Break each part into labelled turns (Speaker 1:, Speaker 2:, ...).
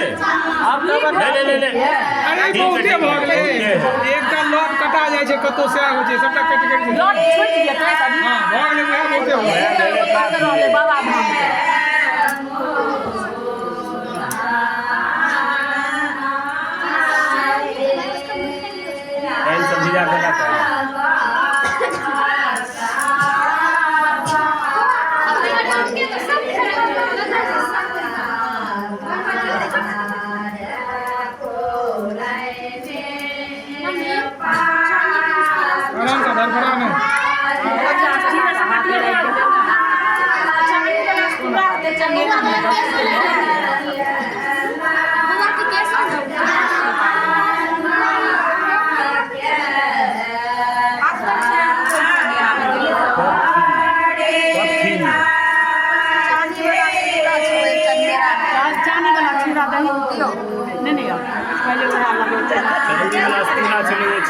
Speaker 1: आप
Speaker 2: ले
Speaker 3: अरे बहुते भऽ गेलै एकटा लॉट कटा जाइ छै कतौ सएह होइ छै सबटा कटि कटि
Speaker 1: लॉट छूटि जेतै कभी
Speaker 3: हां भऽ गेलै वएह बहुते हो गेलै
Speaker 1: बाबा धाम
Speaker 2: सब्जी जा के
Speaker 3: आराम से धरफड़ा नहीं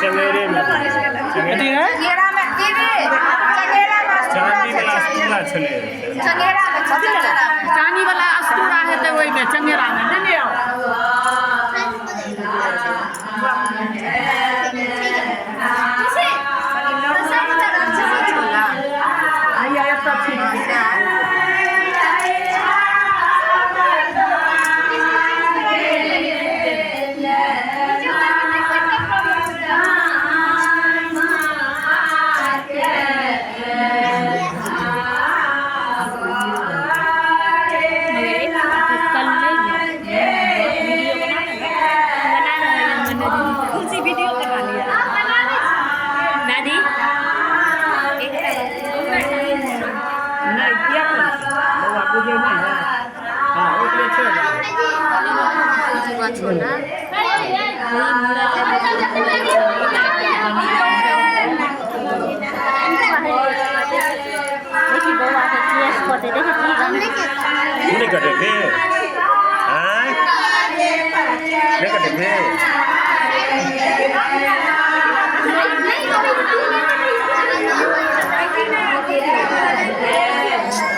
Speaker 2: चंगेरे में
Speaker 3: कथी है
Speaker 1: चानी वाला अस्तूरा है तो वही में चंगेरा में नहीं आओ
Speaker 2: नहीं कटे थे, हाँ? नहीं कटे थे।